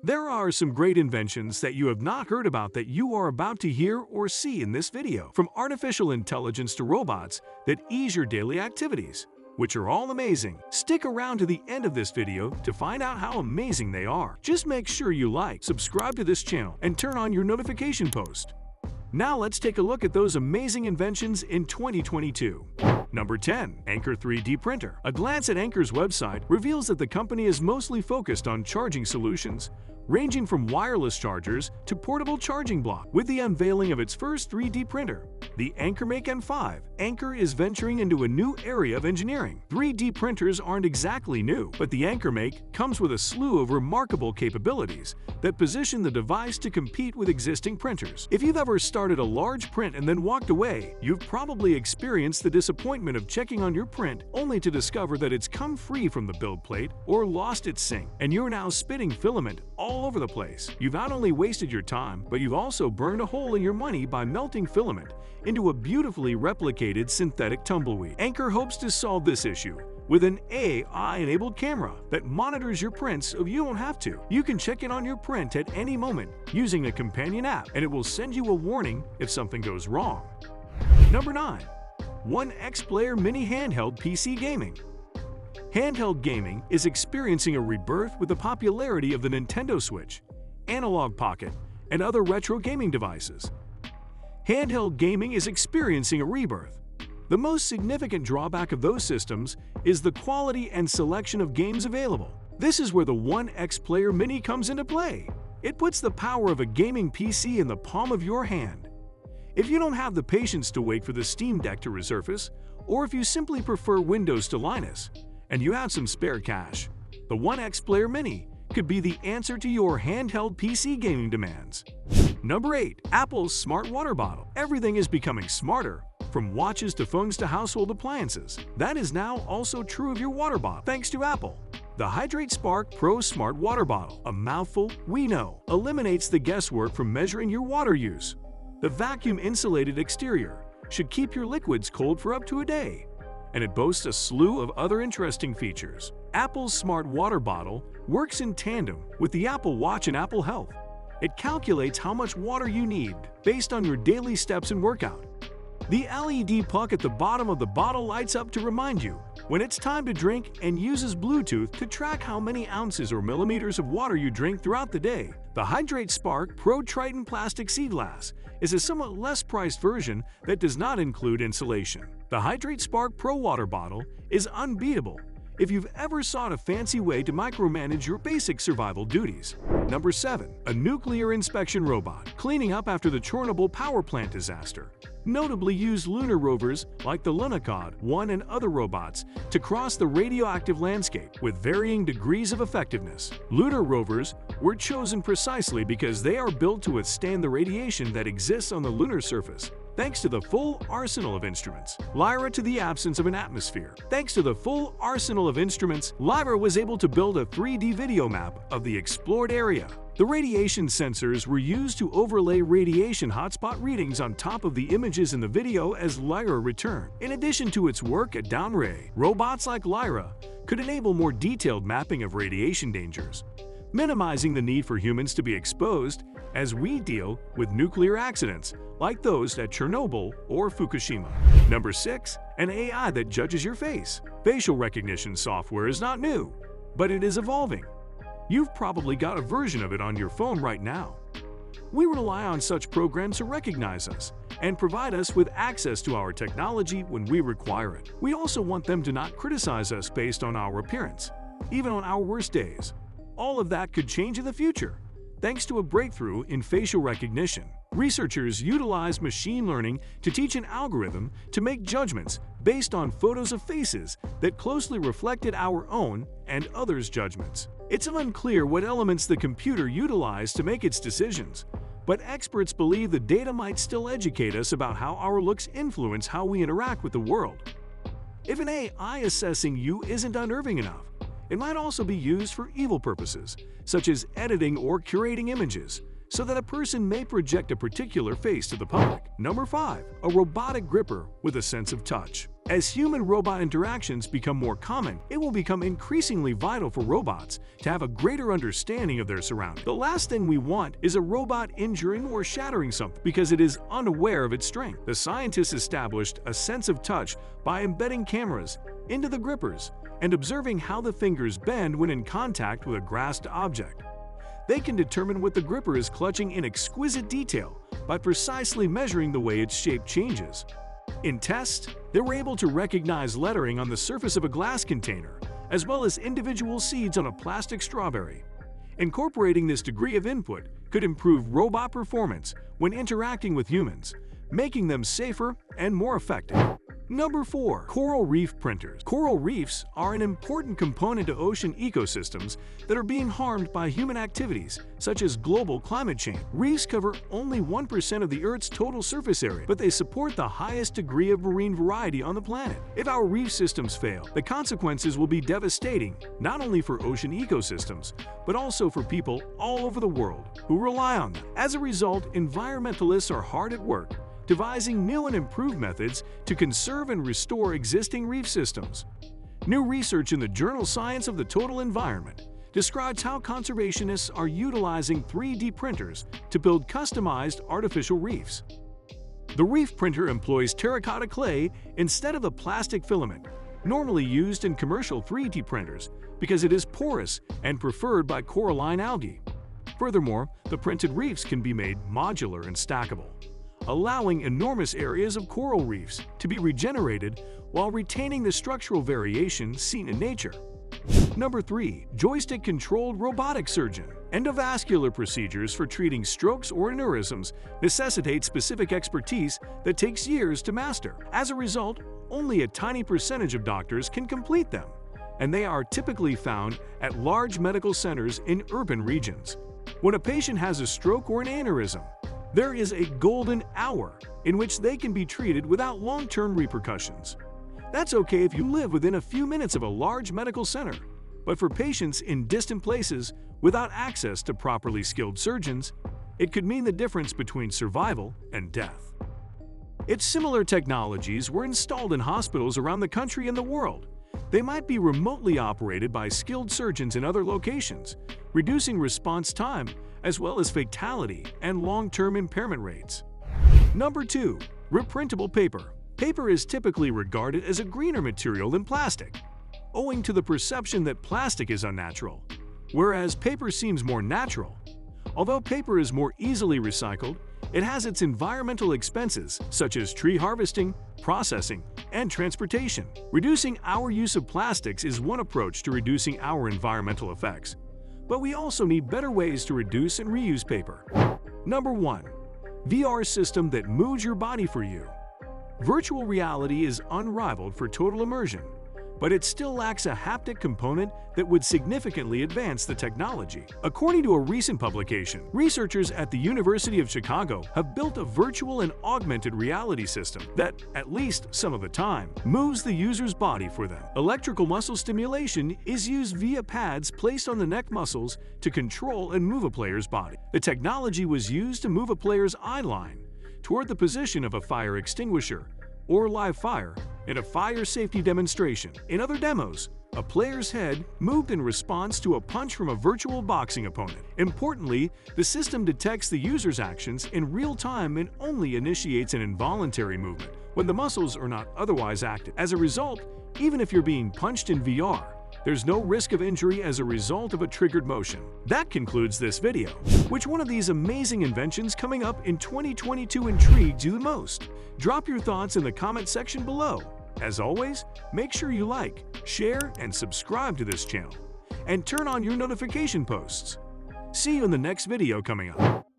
There are some great inventions that you have not heard about that you are about to hear or see in this video, from artificial intelligence to robots that ease your daily activities, which are all amazing. Stick around to the end of this video to find out how amazing they are. Just make sure you like, subscribe to this channel, and turn on your notification post. Now let's take a look at those amazing inventions in 2022. Number 10. Anker 3D Printer. A glance at Anker's website reveals that the company is mostly focused on charging solutions, ranging from wireless chargers to portable charging blocks. With the unveiling of its first 3D printer, the AnkerMake M5, Anker is venturing into a new area of engineering. 3D printers aren't exactly new, but the AnkerMake comes with a slew of remarkable capabilities that position the device to compete with existing printers. If you've ever started a large print and then walked away, you've probably experienced the disappointment of checking on your print only to discover that it's come free from the build plate or lost its sync, and you're now spitting filament all over the place. You've not only wasted your time, but you've also burned a hole in your money by melting filament into a beautifully replicated synthetic tumbleweed. Anker hopes to solve this issue with an AI-enabled camera that monitors your prints so you don't have to. You can check in on your print at any moment using a companion app, and it will send you a warning if something goes wrong. Number 9. 1X-Player Mini Handheld PC Gaming. Handheld gaming is experiencing a rebirth with the popularity of the Nintendo Switch, Analog Pocket, and other retro gaming devices. Handheld gaming is experiencing a rebirth. The most significant drawback of those systems is the quality and selection of games available. This is where the 1X-Player Mini comes into play. It puts the power of a gaming PC in the palm of your hand. If you don't have the patience to wait for the Steam Deck to resurface, or if you simply prefer Windows to Linux, and you have some spare cash, the 1X-Player Mini could be the answer to your handheld PC gaming demands. Number 8. Apple's Smart Water Bottle. Everything is becoming smarter, from watches to phones to household appliances. That is now also true of your water bottle, thanks to Apple. The Hydrate Spark Pro Smart Water Bottle, a mouthful we know, eliminates the guesswork from measuring your water use. The vacuum-insulated exterior should keep your liquids cold for up to a day, and it boasts a slew of other interesting features. Apple's Smart Water Bottle works in tandem with the Apple Watch and Apple Health. It calculates how much water you need based on your daily steps and workout. The LED puck at the bottom of the bottle lights up to remind you when it's time to drink and uses Bluetooth to track how many ounces or millimeters of water you drink throughout the day. The Hydrate Spark Pro Triton Plastic Sea Glass is a somewhat less priced version that does not include insulation. The Hydrate Spark Pro Water Bottle is unbeatable if you've ever sought a fancy way to micromanage your basic survival duties. Number 7. A nuclear inspection robot. Cleaning up after the Chernobyl power plant disaster notably used lunar rovers like the Lunokhod 1 and other robots to cross the radioactive landscape with varying degrees of effectiveness. Lunar rovers were chosen precisely because they are built to withstand the radiation that exists on the lunar surface. Thanks to the full arsenal of instruments, Lyra to the absence of an atmosphere. Thanks to the full arsenal of instruments, Lyra was able to build a 3D video map of the explored area. The radiation sensors were used to overlay radiation hotspot readings on top of the images in the video as Lyra returned. In addition to its work at downray, robots like Lyra could enable more detailed mapping of radiation dangers, minimizing the need for humans to be exposed as we deal with nuclear accidents like those at Chernobyl or Fukushima. Number 6. An AI that judges your face. Facial recognition software is not new, but it is evolving. You've probably got a version of it on your phone right now. We rely on such programs to recognize us and provide us with access to our technology when we require it. We also want them to not criticize us based on our appearance, even on our worst days. All of that could change in the future, thanks to a breakthrough in facial recognition. Researchers utilized machine learning to teach an algorithm to make judgments based on photos of faces that closely reflected our own and others' judgments. It's unclear what elements the computer utilized to make its decisions, but experts believe the data might still educate us about how our looks influence how we interact with the world. If an AI assessing you isn't unnerving enough, it might also be used for evil purposes, such as editing or curating images, so that a person may project a particular face to the public. Number 5. A robotic gripper with a sense of touch. As human-robot interactions become more common, it will become increasingly vital for robots to have a greater understanding of their surroundings. The last thing we want is a robot injuring or shattering something because it is unaware of its strength. The scientists established a sense of touch by embedding cameras into the grippers and observing how the fingers bend when in contact with a grasped object. They can determine what the gripper is clutching in exquisite detail by precisely measuring the way its shape changes. In tests, they were able to recognize lettering on the surface of a glass container, as well as individual seeds on a plastic strawberry. Incorporating this degree of input could improve robot performance when interacting with humans, making them safer and more effective. Number 4. Coral reef printers. Coral reefs are an important component of ocean ecosystems that are being harmed by human activities, such as global climate change. Reefs cover only 1% of the Earth's total surface area, but they support the highest degree of marine variety on the planet. If our reef systems fail, the consequences will be devastating, not only for ocean ecosystems, but also for people all over the world who rely on them. As a result, environmentalists are hard at work devising new and improved methods to conserve and restore existing reef systems. New research in the journal Science of the Total Environment describes how conservationists are utilizing 3D printers to build customized artificial reefs. The reef printer employs terracotta clay instead of the plastic filament normally used in commercial 3D printers because it is porous and preferred by coralline algae. Furthermore, the printed reefs can be made modular and stackable, allowing enormous areas of coral reefs to be regenerated while retaining the structural variation seen in nature. Number 3. Joystick-controlled robotic surgeon. Endovascular procedures for treating strokes or aneurysms necessitate specific expertise that takes years to master. As a result, only a tiny percentage of doctors can complete them, and they are typically found at large medical centers in urban regions. When a patient has a stroke or an aneurysm, there is a golden hour in which they can be treated without long-term repercussions. That's okay if you live within a few minutes of a large medical center, but for patients in distant places without access to properly skilled surgeons, it could mean the difference between survival and death. Its similar technologies were installed in hospitals around the country and the world. They might be remotely operated by skilled surgeons in other locations, reducing response time as well as fatality and long-term impairment rates. Number 2. Reprintable paper. Paper is typically regarded as a greener material than plastic, owing to the perception that plastic is unnatural, whereas paper seems more natural. Although paper is more easily recycled, it has its environmental expenses such as tree harvesting, processing, and transportation. Reducing our use of plastics is one approach to reducing our environmental effects, but we also need better ways to reduce and reuse paper. Number 1. VR system that moves your body for you. Virtual reality is unrivaled for total immersion, but it still lacks a haptic component that would significantly advance the technology. According to a recent publication, researchers at the University of Chicago have built a virtual and augmented reality system that, at least some of the time, moves the user's body for them. Electrical muscle stimulation is used via pads placed on the neck muscles to control and move a player's body. The technology was used to move a player's eye line toward the position of a fire extinguisher or live fire in a fire safety demonstration. In other demos, a player's head moved in response to a punch from a virtual boxing opponent. Importantly, the system detects the user's actions in real time and only initiates an involuntary movement when the muscles are not otherwise active. As a result, even if you're being punched in VR, there's no risk of injury as a result of a triggered motion. That concludes this video. Which one of these amazing inventions coming up in 2022 intrigued you the most? Drop your thoughts in the comment section below. As always, make sure you like, share, and subscribe to this channel, and turn on your notification posts. See you in the next video coming up.